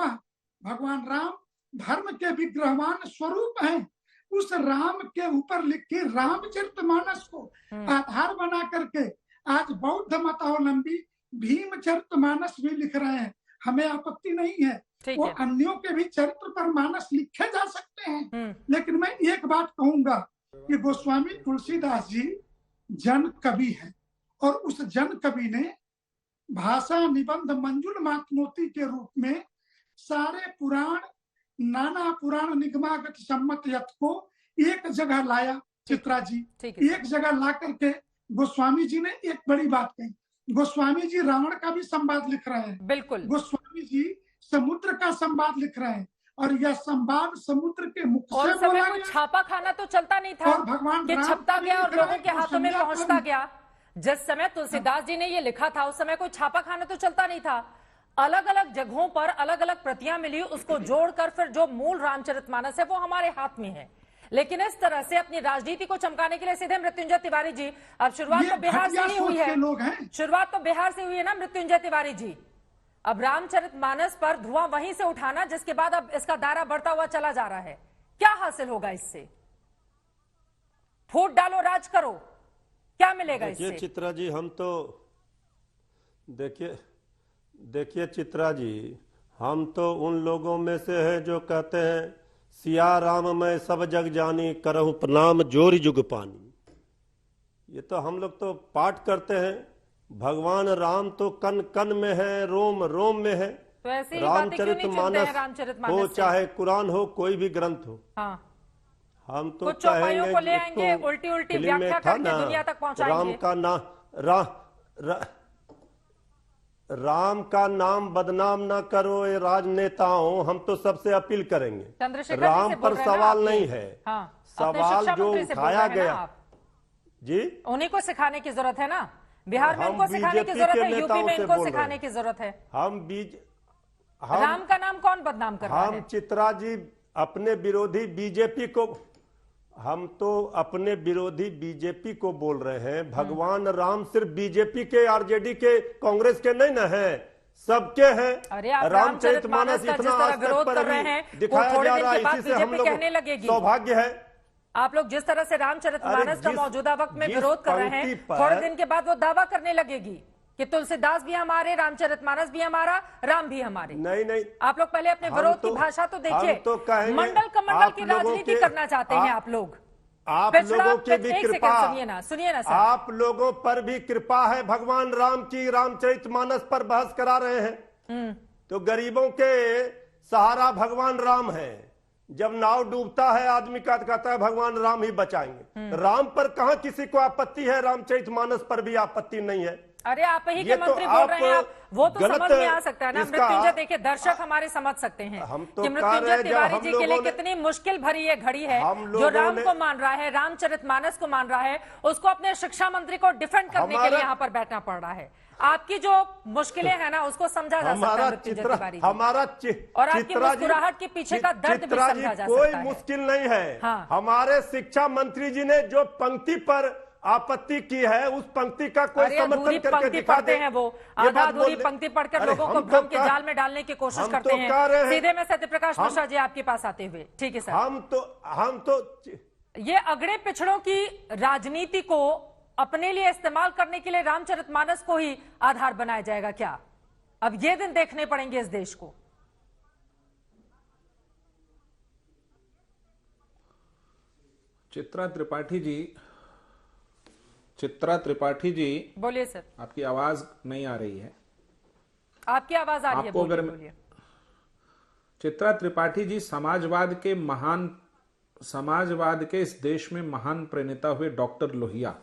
भगवान राम धर्म के विग्रहवान स्वरूप हैं। उस राम के ऊपर लिखी रामचरितमानस को आधार बना करके आज बौद्ध मतावलंबी भीमचरितमानस भी लिख रहे हैं। हमें आपत्ति नहीं है, वो अन्यों के भी चरित्र पर मानस लिखे जा सकते हैं। लेकिन मैं एक बात कहूंगा कि गोस्वामी तुलसीदास जी जन कवि हैं, और उस जन कवि ने भाषा निबंध मंजुल मातमोती के रूप में सारे पुराण, नाना पुराण निगमागत सम्मत यथ को एक जगह लाया। चित्रा जी, एक जगह ला करके गोस्वामी जी ने एक बड़ी बात कही। गोस्वामी जी रावण का भी संवाद लिख रहे हैं, बिल्कुल। गोस्वामी जी समुद्र का संवाद लिख रहे हैं, और यह संवाद समुद्र के मुख से बोला गया। छापा खाना तो चलता नहीं था, और भगवान कि छपता गया और लोगों के हाथों में पहुंचता गया। जिस समय तुलसीदास जी ने ये लिखा था उस समय कोई छापा खाना तो चलता नहीं था। अलग अलग जगहों पर अलग अलग प्रतियां मिली, उसको जोड़कर फिर जो मूल रामचरितमानस है वो हमारे हाथ में है। लेकिन इस तरह से अपनी राजनीति को चमकाने के लिए सीधे मृत्युंजय तिवारी जी, अब शुरुआत तो बिहार से ही हुई है, शुरुआत तो बिहार से हुई है ना मृत्युंजय तिवारी जी। अब रामचरितमानस पर धुआं वहीं से उठाना, जिसके बाद अब इसका दायरा बढ़ता हुआ चला जा रहा है, क्या हासिल होगा इससे? फूट डालो, राज करो, क्या मिलेगा इससे? चित्रा जी, हम तो देखिए चित्रा जी, हम तो उन लोगों में से है जो कहते हैं सिया राम मैं सब जग जानी, करहूं प्रणाम जोरी जुग पानी। ये तो हम लोग तो पाठ करते हैं, भगवान राम तो कन कन में है, रोम रोम में है। तो ऐसी रामचरितमानस हो चाहे कुरान हो, कोई भी ग्रंथ हो। हाँ। हम तो कुछ चौपाइयों को ले आएंगे, उल्टी उल्टी व्याख्या करके दुनिया तक पहुंचाएंगे। राम का नाम बदनाम ना करो ये राजनेताओं, हम तो सबसे अपील करेंगे। राम पर सवाल नहीं है। हाँ, सवाल जो उठाया गया जी, उन्हीं को सिखाने की जरूरत है ना। बिहार में उनको सिखाने की जरूरत है, यूपी में इनको सिखाने की जरूरत है। राम का नाम कौन बदनाम कर रहा है? हम चित्रा जी अपने विरोधी बीजेपी को, हम तो अपने विरोधी बीजेपी को बोल रहे हैं। भगवान राम सिर्फ बीजेपी के, आरजेडी के, कांग्रेस के नहीं ना है, सबके हैं। रामचरितमानस का जिस तरह विरोध कर रहे हैं, दिखाया जा रहा है, इसी से हम लोग कहने लगेगी। सौभाग्य है आप लोग जिस तरह से रामचरितमानस का मौजूदा वक्त में विरोध कर रहे हैं, थोड़े दिन के बाद वो दावा करने लगेगी कि तुलसीदास भी हमारे, रामचरितमानस भी हमारा, राम भी हमारे। नहीं, आप लोग पहले अपने विरोध की भाषा तो देखिए। मंडल कमंडल की राजनीति करना चाहते हैं आप लोग। आप लोगों की भी कृपा, सुनिए ना सर, आप लोगों पर भी कृपा है भगवान राम की। रामचरितमानस पर बहस करा रहे हैं तो गरीबों के सहारा भगवान राम है। जब नाव डूबता है आदमी का कहता है भगवान राम ही बचाएंगे। राम पर कहां किसी को आपत्ति है? रामचरितमानस पर भी आपत्ति नहीं है। अरे आप ही के मंत्री बोल रहे हैं, वो तो समझ में आ सकता है ना। मृत्युंजय देखिए, दर्शक हमारे समझ सकते हैं कि मृत्युंजय तिवारी जी के लिए कितनी मुश्किल भरी ये घड़ी है। जो राम को मान रहा है, रामचरितमानस को मान रहा है, उसको अपने शिक्षा मंत्री को डिफेंड करने के लिए यहाँ पर बैठना पड़ रहा है। आपकी जो मुश्किलें हैं ना, उसको समझा जा सकता है मृत्युंजय तिवारी जी। और आपकी मुस्कुराहट के पीछे का दर्द भी समझा जा सकता है। कोई मुश्किल नहीं है। हमारे शिक्षा मंत्री जी ने जो पंक्ति पर आपत्ति की है, उस पंक्ति का कोई समर्थन करके दिखा दे। हैं वो आधा अधूरी पंक्ति पढ़कर लोगों को भ्रम के जाल में डालने की कोशिश करते हैं। सीधे में सत्यप्रकाश मिश्रा जी आपके पास आते हुए। ठीक है सर। हम तो ये अगड़े पिछड़ों की राजनीति को अपने लिए इस्तेमाल करने के लिए रामचरितमानस को ही आधार बनाया जाएगा क्या? अब ये दिन देखने पड़ेंगे इस देश को। चित्रा त्रिपाठी जी बोलिए सर। आपकी आवाज नहीं आ रही है। आपकी आवाज आ रही है, बोलिए। चित्रा त्रिपाठी जी समाजवाद के इस देश में महान प्रणेता हुए डॉक्टर लोहिया,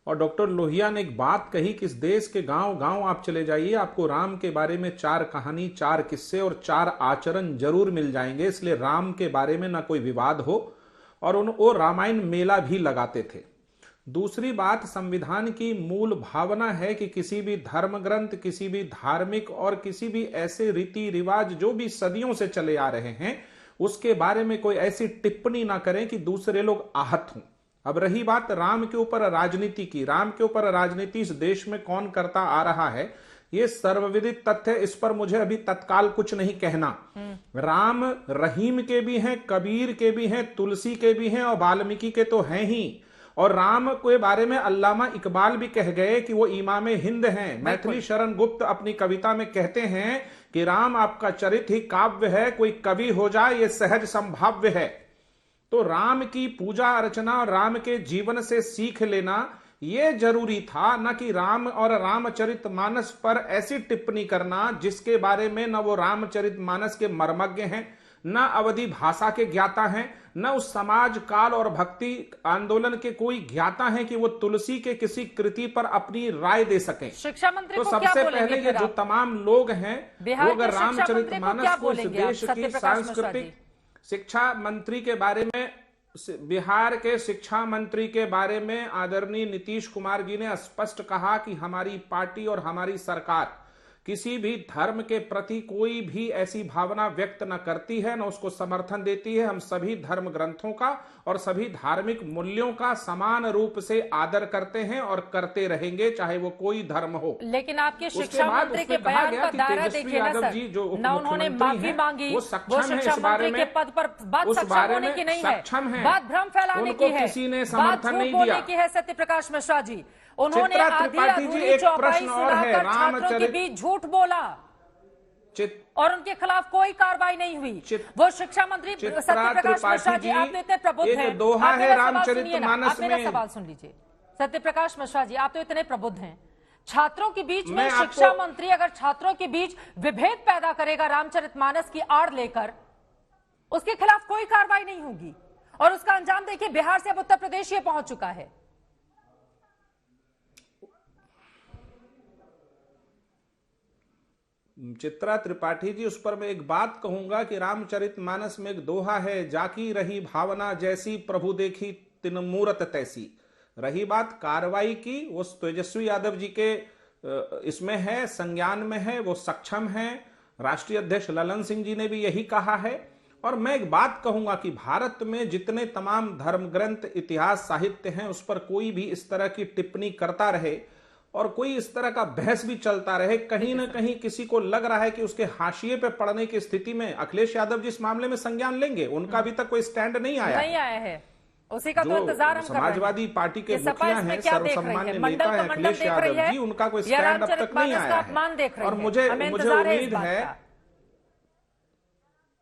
और डॉक्टर लोहिया ने एक बात कही कि इस देश के गांव गांव आप चले जाइए, आपको राम के बारे में 4 कहानी, 4 किस्से और 4 आचरण जरूर मिल जाएंगे। इसलिए राम के बारे में ना कोई विवाद हो। और वो रामायण मेला भी लगाते थे। दूसरी बात, संविधान की मूल भावना है कि किसी भी धर्म ग्रंथ, किसी भी धार्मिक और किसी भी ऐसे रीति रिवाज जो भी सदियों से चले आ रहे हैं, उसके बारे में कोई ऐसी टिप्पणी ना करें कि दूसरे लोग आहत हों। अब रही बात राम के ऊपर राजनीति की, राम के ऊपर राजनीति इस देश में कौन करता आ रहा है, ये सर्वविदित तथ्य, इस पर मुझे अभी तत्काल कुछ नहीं कहना। राम रहीम के भी हैं, कबीर के भी हैं, तुलसी के भी हैं और वाल्मीकि के तो हैं ही। और राम के बारे में अल्लामा इकबाल भी कह गए कि वो इमाम हिंद हैं। मैथिली शरण गुप्त अपनी कविता में कहते हैं कि राम आपका चरित्र ही काव्य है, कोई कवि हो जाए ये सहज संभाव्य है। तो राम की पूजा अर्चना और राम के जीवन से सीख लेना ये जरूरी था, न कि राम और रामचरितमानस पर ऐसी टिप्पणी करना जिसके बारे में न वो रामचरितमानस के मर्मज्ञ हैं, न अवधि भाषा के ज्ञाता हैं, न उस समाज काल और भक्ति आंदोलन के कोई ज्ञाता हैं कि वो तुलसी के किसी कृति पर अपनी राय दे सकें। शिक्षा मंत्री तो सबसे पहले ये जो तमाम लोग हैं वो अगर रामचरितमानस को इस देश की सांस्कृतिक शिक्षा मंत्री के बारे में, बिहार के शिक्षा मंत्री के बारे में आदरणीय नीतीश कुमार जी ने स्पष्ट कहा कि हमारी पार्टी और हमारी सरकार किसी भी धर्म के प्रति कोई भी ऐसी भावना व्यक्त न करती है, न उसको समर्थन देती है। हम सभी धर्म ग्रंथों का और सभी धार्मिक मूल्यों का समान रूप से आदर करते हैं और करते रहेंगे, चाहे वो कोई धर्म हो। लेकिन आपके शिक्षा मंत्री के बयान का दायरा देखिए ना सर, ना उन्होंने माफी मांगी, वो शिक्षा मंत्री के पद पर बात सक्षम होने की नहीं है, बात भ्रम फैलाने की है, किसी ने समर्थन नहीं दिया की है। सत्य प्रकाश मिश्रा जी, उन्होंने आधी अधूरी चौपाई सुनाकर छात्रों के बीच झूठ बोला और उनके खिलाफ कोई कार्रवाई नहीं हुई। वो शिक्षा मंत्री सत्य प्रकाश मिश्रा जी, आप तो इतने प्रबुद्ध हैं, दोहा है रामचरितमानस में। मेरा सवाल सुन लीजिए सत्य प्रकाश मिश्रा जी, आप तो इतने प्रबुद्ध हैं, छात्रों के बीच में शिक्षा मंत्री अगर छात्रों के बीच विभेद पैदा करेगा रामचरितमानस की आड़ लेकर, उसके खिलाफ कोई कार्रवाई नहीं होगी। और उसका अंजाम देखिए, बिहार से अब उत्तर प्रदेश ये पहुंच चुका है। चित्रा त्रिपाठी जी, उस पर मैं एक बात कहूंगा कि रामचरितमानस में एक दोहा है, जाकी रही भावना जैसी प्रभु देखी तिन मूरत तैसी। रही बात कार्रवाई की, वो तेजस्वी यादव जी के इसमें है, संज्ञान में है, वो सक्षम है। राष्ट्रीय अध्यक्ष ललन सिंह जी ने भी यही कहा है। और मैं एक बात कहूंगा कि भारत में जितने तमाम धर्म ग्रंथ, इतिहास, साहित्य हैं, उस पर कोई भी इस तरह की टिप्पणी करता रहे और कोई इस तरह का बहस भी चलता रहे, कहीं ना कहीं किसी को लग रहा है कि उसके हाशिए पे पड़ने की स्थिति में अखिलेश यादव जी इस मामले में संज्ञान लेंगे। उनका अभी तक कोई स्टैंड नहीं आया है। उसी का तो इंतजार हम कर रहे हैं। समाजवादी पार्टी के मुखिया हैं, सर्वसामान्य नेता है अखिलेश यादव जी, उनका कोई स्टैंड अब तक नहीं आया है। और मुझे उम्मीद है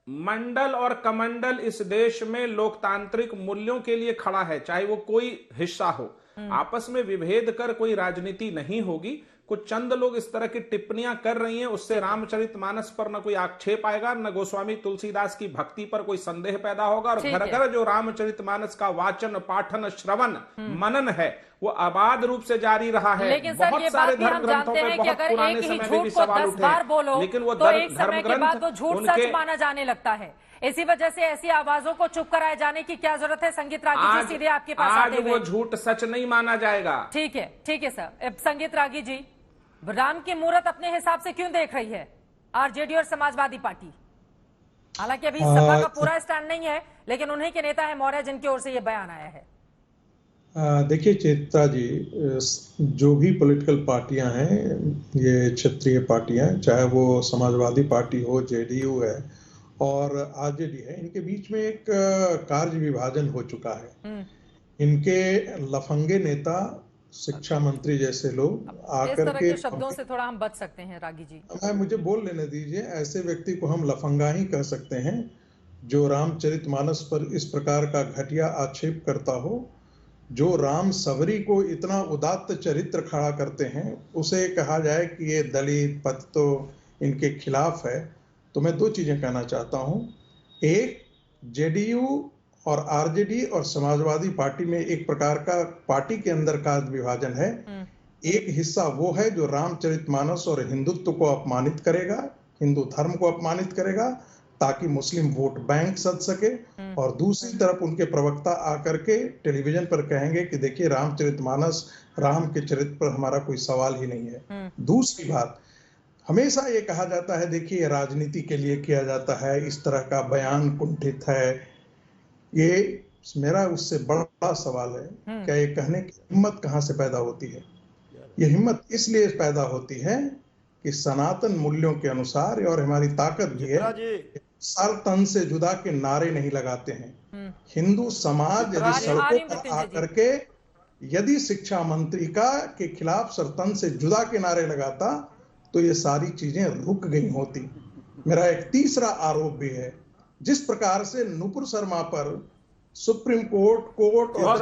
मंडल और कमंडल इस देश में लोकतांत्रिक मूल्यों के लिए खड़ा है, चाहे वो कोई हिस्सा हो। आपस में विभेद कर कोई राजनीति नहीं होगी। कुछ चंद लोग इस तरह की टिप्पणियां कर रही हैं, उससे रामचरितमानस पर न कोई आक्षेप आएगा, न गोस्वामी तुलसीदास की भक्ति पर कोई संदेह पैदा होगा। और घर घर जो रामचरितमानस का वाचन, पाठन, श्रवण, मनन है, वो आबाद रूप से जारी रहा है। लेकिन बहुत सारे धर्म ग्रंथों पे बहुत पुराने समय में भी सवाल उठे, लेकिन वो धर्म ग्रंथ झूठ सच माना जाने लगता है। इसी वजह से ऐसी आवाजों को चुप कराए जाने की क्या जरूरत है? संगीत रागी जी, सीधे आपके पास आते हुए। वो झूठ सच नहीं माना जाएगा। ठीक है सर। संगीत रागी जी, राम की मूरत अपने हिसाब से क्यों देख रही है आरजेडी और समाजवादी पार्टी? हालांकि अभी सपा का पूरा स्टैंड नहीं है, लेकिन उन्हीं के नेता है मौर्य जिनकी ओर से ये बयान आया है। देखिए चित्रा जी, जो भी पॉलिटिकल पार्टियां हैं, ये क्षेत्रीय पार्टियां, चाहे वो समाजवादी पार्टी हो, जेडीयू है और आरजेडी है, इनके बीच में एक कार्य विभाजन हो चुका है। इनके लफंगे नेता, शिक्षा मंत्री जैसे लोग आकर के शब्दों से थोड़ा हम बच सकते हैं रागी जी। मुझे बोल लेने दीजिए। ऐसे व्यक्ति को हम लफंगा ही कह सकते हैं जो रामचरितमानस पर इस प्रकार का घटिया आक्षेप करता हो, जो राम सबरी को इतना उदात्त चरित्र खड़ा करते हैं, उसे कहा जाए कि ये दलित पतितों इनके खिलाफ है। तो मैं दो चीजें कहना चाहता हूं। एक, जेडीयू और आरजेडी और समाजवादी पार्टी में एक प्रकार का पार्टी के अंदर का विभाजन है। एक हिस्सा वो है जो रामचरितमानस और हिंदुत्व को अपमानित करेगा, हिंदू धर्म को अपमानित करेगा ताकि मुस्लिम वोट बैंक सज सके, और दूसरी तरफ उनके प्रवक्ता आकर के टेलीविजन पर कहेंगे कि देखिए रामचरितमानस, राम के चरित्र पर हमारा कोई सवाल ही नहीं है। दूसरी बात, हमेशा ये कहा जाता है देखिए राजनीति के लिए किया जाता है, इस तरह का बयान कुंठित है। ये मेरा उससे बड़ा सवाल है, क्या ये कहने की हिम्मत कहां से पैदा होती है? ये हिम्मत इसलिए पैदा होती है कि सनातन मूल्यों के अनुसार, और हमारी ताकत भी है, सर तन से जुदा के नारे नहीं लगाते हैं। हिंदू समाज यदि सड़कों पर आकर के यदि शिक्षा मंत्री के खिलाफ सरतन से जुदा के नारे लगाता तो ये सारी चीजें रुक गई होती। मेरा एक तीसरा आरोप भी है, जिस प्रकार से नुपुर शर्मा पर सुप्रीम कोर्ट और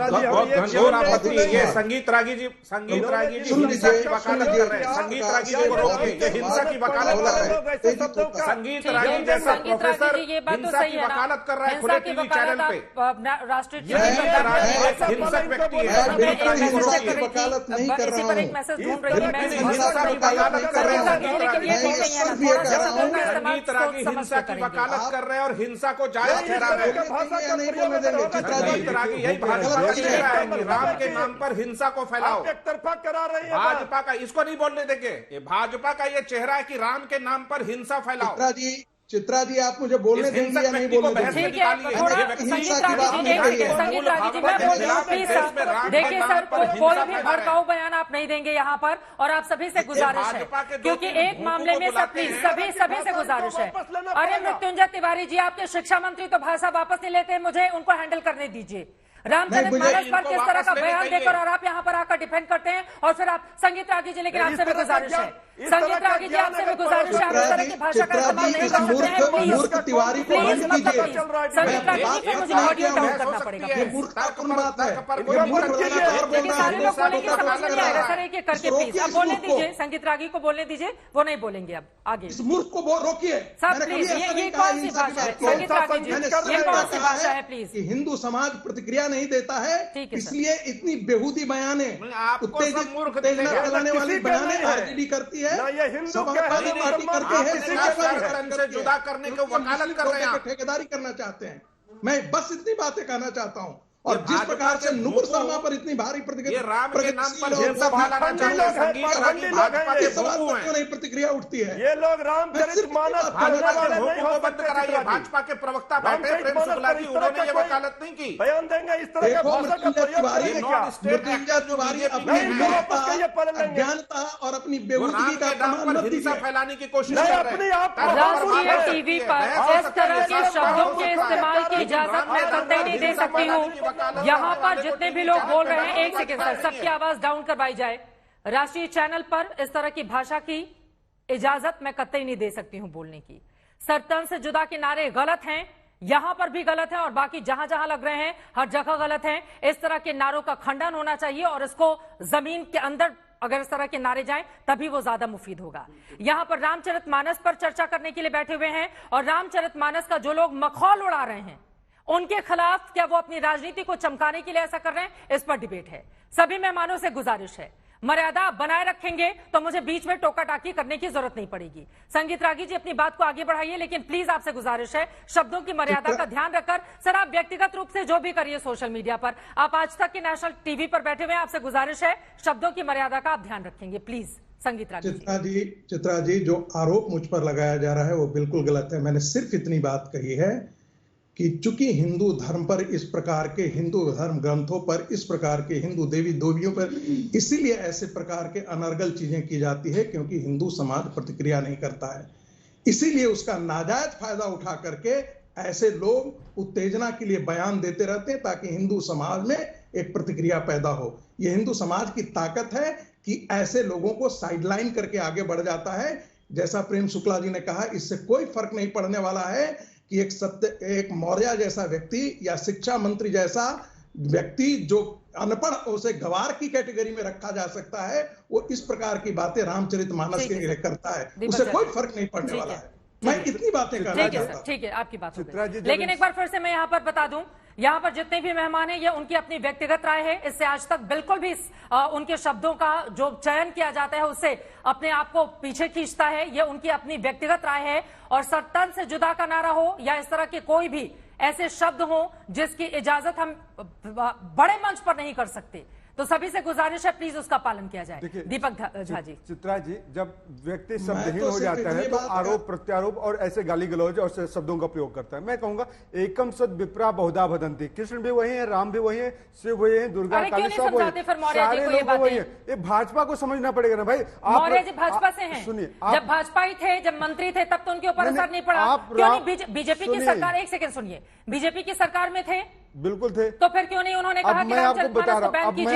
घनघोर आपत्ति है। संगीत रागी जी हिंसा की वकालत कर रहे हैं। संगीत रागी जी को रोकिए, ये हिंसा की वकालत कर रहे हैं। संगीत रागी जैसा प्रोफेसर हिंसा की वकालत कर रहा है खुले टीवी चैनल पे। राष्ट्रीय हिंसक व्यक्ति है। संगीत रागी को रोकिए। वकालत नहीं कर रहा हूँ, हिंसा की वकालत कर रहे हैं। संगीत रागी हिंसा की वकालत कर रहे हैं और हिंसा को जायज ठहरा रहे हैं। यही भाजपा का चेहरा है कि राम के नाम पर हिंसा को फैलाओ, एक तरफा करा रही है भाजपा का। इसको नहीं बोलने देंगे, ये भाजपा का ये चेहरा है कि राम के नाम पर हिंसा फैलाओ। चित्रा जी आप मुझे बोलने देंगे या नहीं बोलने देंगे? हिंसा की बात नहीं कही है। संगीत रागी जी मैं बोल रहा हूँ प्लीज सर, देखिए सर कोई भी भड़काऊ बयान आप नहीं देंगे यहाँ पर, और आप सभी से गुजारिश है क्योंकि एक मामले में सब प्लीज सभी से गुजारिश है। अरे मृत्युंजय तिवारी जी आपके शिक्षा मंत्री तो भाषा वापस नहीं लेते, मुझे उनको हैंडल करने दीजिए। रामचरितमानस पर किस तरह का बयान देकर और आप यहाँ पर आकर डिफेंड करते हैं, और फिर आप संगीत रागी जी, लेकिन आपसे भी गुजारिश है, संगीत रागी जी आपसे भी गुजारिश है, आप इस तरह की भाषा का इस्तेमाल नहीं कर सकते हैं प्लीज, संगीत रागी जी मुझे ऑडियो डाउन करना पड़ेगा। सारे लोग बोलेंगे समझ में नहीं आएगा सर, एक एक करके प्लीज आप बोलने दीजिए, संगीत रागी को बोलने दीजिए, वो नहीं बोलेंगे अब आगे। इस मूर्ख को रोकिए सर प्लीज, ये कौन सी भाषा है संगीत रागी जी, ये कौन सी भाषा है प्लीज? हिंदू समाज प्रतिक्रिया नहीं देता है, इसलिए इतनी बेहूदी बयाने उत्तेजना फैलाने वाली बयाने आरजेडी करती है, समाजवादी पार्टी करती है, से जुदा करने को वकालत कर रहे हैं, ठेकेदारी करना चाहते हैं। मैं बस इतनी बातें कहना चाहता हूँ। और जिस प्रकार से नुपुर शर्मा पर इतनी भारी प्रतिक्रिया नहीं प्रतिक्रिया उठती है, ये लोग रामचरितमानस भाजपा के प्रवक्ता बैठे प्रेम शुक्ला जी, उन्होंने ये वकालत नहीं की। बयान देंगे इस तरह का भाषा का मृत्युंजय तिवारी अपनी अज्ञानता और अपनी बेबूदगी का हिंसा फैलाने की कोशिश कर रहे हैं। राष्ट्रीय टीवी पर इस तरह के शब्दों के इस्तेमाल की इजाजत मैं कतई नहीं दे सकती हूँ। यहाँ पर जितने भी लोग बोल रहे हैं, एक सेकेंड सर, सबकी आवाज डाउन करवाई जाए। राष्ट्रीय चैनल पर इस तरह की भाषा की इजाजत मैं कतई नहीं दे सकती हूं बोलने की। सरतन से जुदा के नारे गलत हैं, यहां पर भी गलत है और बाकी जहां जहां लग रहे हैं हर जगह गलत है। इस तरह के नारों का खंडन होना चाहिए और इसको जमीन के अंदर अगर इस तरह के नारे जाएं तभी वो ज्यादा मुफीद होगा। यहां पर रामचरितमानस पर चर्चा करने के लिए बैठे हुए हैं और रामचरितमानस का जो लोग मखौल उड़ा रहे हैं उनके खिलाफ क्या वो अपनी राजनीति को चमकाने के लिए ऐसा कर रहे हैं, इस पर डिबेट है। सभी मेहमानों से गुजारिश है, मर्यादा बनाए रखेंगे तो मुझे बीच में टोका टाकी करने की जरूरत नहीं पड़ेगी। संगीत रागी जी अपनी बात को आगे बढ़ाइए, लेकिन प्लीज आपसे गुजारिश है शब्दों की मर्यादा का ध्यान रखकर। सर आप व्यक्तिगत रूप से जो भी करिए सोशल मीडिया पर, आप आज तक के नेशनल टीवी पर बैठे हुए हैं, आपसे गुजारिश है शब्दों की मर्यादा का आप ध्यान रखेंगे प्लीज। संगीत रागी चित्रा जी जो आरोप मुझ पर लगाया जा रहा है वो बिल्कुल गलत है। मैंने सिर्फ इतनी बात कही है कि चूंकि हिंदू धर्म पर इस प्रकार के, हिंदू धर्म ग्रंथों पर इस प्रकार के, हिंदू देवी देवियों पर इसीलिए ऐसे प्रकार के अनर्गल चीजें की जाती है क्योंकि हिंदू समाज प्रतिक्रिया नहीं करता है। इसीलिए उसका नाजायज फायदा उठा करके ऐसे लोग उत्तेजना के लिए बयान देते रहते हैं ताकि हिंदू समाज में एक प्रतिक्रिया पैदा हो। यह हिंदू समाज की ताकत है कि ऐसे लोगों को साइडलाइन करके आगे बढ़ जाता है। जैसा प्रेम शुक्ला जी ने कहा, इससे कोई फर्क नहीं पड़ने वाला है कि एक मौर्य जैसा व्यक्ति या शिक्षा मंत्री जैसा व्यक्ति जो अनपढ़ उसे गवार की कैटेगरी में रखा जा सकता है, वो इस प्रकार की बातें रामचरितमानस के लिए करता है, उससे कोई फर्क नहीं पड़ने वाला है। मैं इतनी बातें करना चाहता हूं। ठीक है, आपकी बात हो गई। लेकिन एक बार फिर से मैं यहाँ पर बता दूं, यहाँ पर जितने भी मेहमान हैं ये उनकी अपनी व्यक्तिगत राय है। इससे आज तक बिल्कुल भी उनके शब्दों का जो चयन किया जाता है उससे अपने आप को पीछे खींचता है। ये उनकी अपनी व्यक्तिगत राय है। और सरतन से जुदा का नारा हो या इस तरह के कोई भी ऐसे शब्द हो जिसकी इजाजत हम बड़े मंच पर नहीं कर सकते, तो सभी से गुजारिश है प्लीज उसका पालन किया जाए। दीपक झा जी। चित्रा जी, जब व्यक्ति शब्दहीन हो जाता है तो आरोप प्रत्यारोप और ऐसे गाली गलौज और शब्दों का प्रयोग करता है। मैं कहूंगा एकम सद विप्रा बहुधा भदंती, कृष्ण भी वही है, राम भी वही है, शिव वही है, दुर्गा काली सब वही है, सारे लोग वही है। ये भाजपा को समझना पड़ेगा ना भाई। मौर्य जी भाजपा से हैं। सुनिए, जब भाजपा ही थे, जब मंत्री थे, तब तो उनके ऊपर असर नहीं पड़ा। क्यों नहीं? बीजेपी की सरकार, एक सेकंड सुनिए, बीजेपी की सरकार में थे, बिल्कुल थे, तो फिर क्यों नहीं उन्होंने कहा कि मैं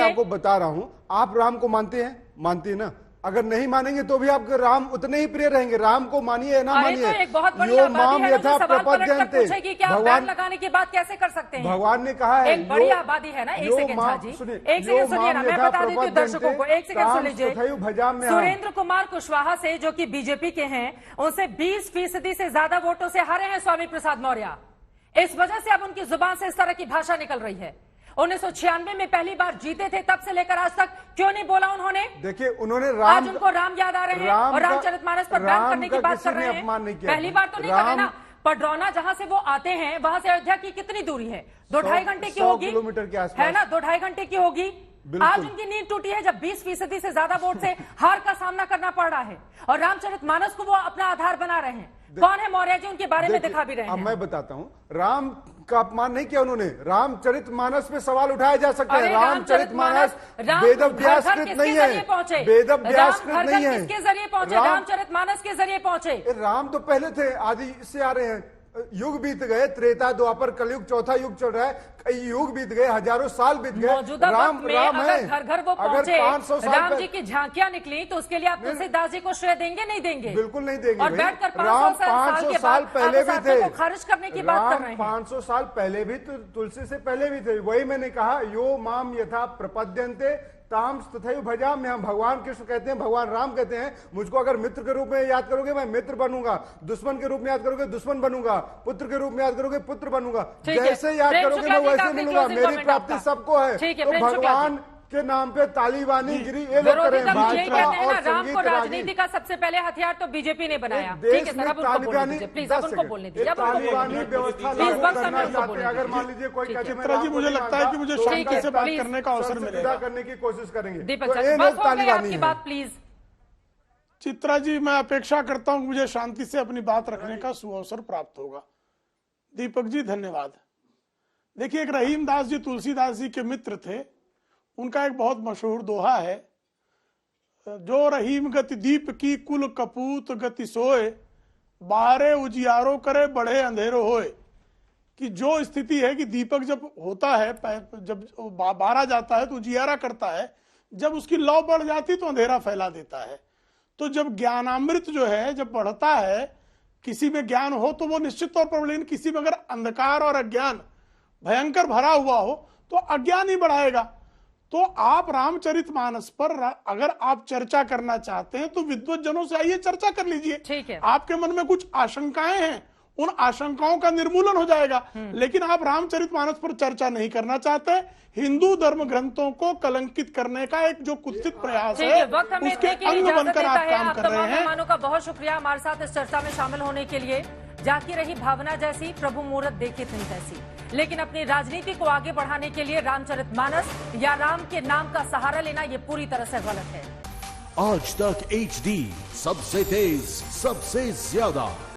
आपको बता रहा हूं, आप राम को मानते हैं, मानती है ना? अगर नहीं मानेंगे तो भी आपके राम उतने ही प्रिय रहेंगे। राम को मानिए ना मानिए, एक बहुत बड़ी आबादी है, पूछेगी कि आप बैन लगाने की बात कैसे कर सकते हैं? भगवान ने कहा है एक बड़ी आबादी है ना। एक सेकंड झा जी, एक सेकंड सुनिए ना, मैं बता देती हूँ दर्शकों को, एक सेकंड सुन लीजिए। सुरेंद्र कुमार कुशवाहा से, जो कि बीजेपी के हैं, उनसे 20% से ज्यादा वोटों से हारे हैं स्वामी प्रसाद मौर्य। इस वजह से अब उनकी जुबान से इस तरह की भाषा निकल रही है। 1996 में पहली बार जीते थे, तब से लेकर आज तक क्यों नहीं बोला उन्होंने? देखिए, उन्होंने आज उनको राम याद आ रहे हैं और रामचरितमानस पर बैन करने की बात कर रहे हैं। पहली बार तो नहीं कर रहे ना, पडरौना जहां से वो आते हैं वहां से अयोध्या की कितनी दूरी है? 2-2.5 घंटे की 100 होगी, किलोमीटर के आसपास है ना? 2-2.5 घंटे की होगी। आज उनकी नींद टूटी है जब 20% से ज्यादा वोट से हार का सामना करना पड़ रहा है और रामचरितमानस को वो अपना आधार बना रहे हैं। कौन है मौर्य जी, उनके बारे में दिखा भी रहे हैं। अब मैं बताता हूँ, राम का अपमान नहीं किया उन्होंने, रामचरितमानस पे सवाल उठाया जा सकता है। रामचरितमानस वेदव्यासकृत नहीं है, वेदव्यासकृत नहीं है। किसके जरिए पहुंचे? रामचरितमानस के जरिए पहुंचे। राम तो पहले थे, आदि से आ रहे हैं। युग बीत गए, त्रेता द्वापर कलयुग चौथा युग चल रहा है, कई युग बीत गए, हजारों साल बीत गए। राम है। घर घर वो पहुंचे, 500 साल राम जी की झांकियां निकली तो उसके लिए आप तुलसीदास जी को श्रेय देंगे? नहीं देंगे, बिल्कुल नहीं देंगे। और बैठकर 500 साल पहले भी थे, खारिज करने की बात कर रहे हैं। 500 साल पहले भी, तुलसी से पहले भी थे। वही मैंने कहा, यो माम यथा प्रपद्यन्ते ताम तथैव भजाम। हम भगवान कृष्ण कहते हैं, भगवान राम कहते हैं, मुझको अगर मित्र के रूप में याद करोगे मैं मित्र बनूंगा, दुश्मन के रूप में याद करोगे दुश्मन बनूंगा, पुत्र के रूप में याद करोगे पुत्र बनूंगा। जैसे याद करोगे मैं वैसे मिलूंगा। मेरी प्राप्ति सबको है। तो भगवान के नाम पे तालिबानी गिरी ये लोग करें। भाजपा और राम को राजनीति का सबसे पहले हथियार तो बीजेपी ने बनाया। ठीक है सर, अब उनको बोलने दीजिए प्लीज, अब उनको बोलने दीजिए। तालिबानी व्यवस्था लागू करना चाहते हैं। अगर मान लीजिए कोई चित्रा जी, मुझे लगता है कि मुझे शांति से बात करने का अवसर मिलेगा, करने की कोशिश करेंगे। दीपक जी आपकी बात प्लीज। चित्रा जी, मैं अपेक्षा करता हूं कि मुझे शांति से अपनी बात रखने का सुअवसर प्राप्त होगा। दीपक जी धन्यवाद। देखिए, एक रहीमदास जी तुलसीदास जी के मित्र थे। उनका एक बहुत मशहूर दोहा है, जो रहीम गति दीप की कुल कपूत गति सोए, बारे उजियारो करे बढ़े अंधेरो होए। कि जो स्थिति है कि दीपक जब होता है, जब बारा जाता है तो उजियारा करता है, जब उसकी लौ बढ़ जाती तो अंधेरा फैला देता है। तो जब ज्ञानामृत जो है जब बढ़ता है, किसी में ज्ञान हो तो वो निश्चित तौर पर, लेकिन किसी में अगर अंधकार और अज्ञान भयंकर भरा हुआ हो तो अज्ञान ही बढ़ाएगा। तो आप रामचरितमानस पर अगर आप चर्चा करना चाहते हैं तो विद्वज्जनों से आइए, चर्चा कर लीजिए। ठीक है। आपके मन में कुछ आशंकाएं हैं, उन आशंकाओं का निर्मूलन हो जाएगा। लेकिन आप रामचरितमानस पर चर्चा नहीं करना चाहते। हिंदू धर्म ग्रंथों को कलंकित करने का एक जो कुत्सित प्रयास है, उसके अंग बनकर आप काम कर रहे हैं। मेहमानों का बहुत शुक्रिया हमारे साथ इस चर्चा में शामिल होने के लिए। जाकी रही भावना जैसी, प्रभु मुहूर्त देखे नहीं तैसी। लेकिन अपनी राजनीति को आगे बढ़ाने के लिए रामचरितमानस या राम के नाम का सहारा लेना ये पूरी तरह से गलत है। आज तक HD सबसे तेज, सबसे ज्यादा।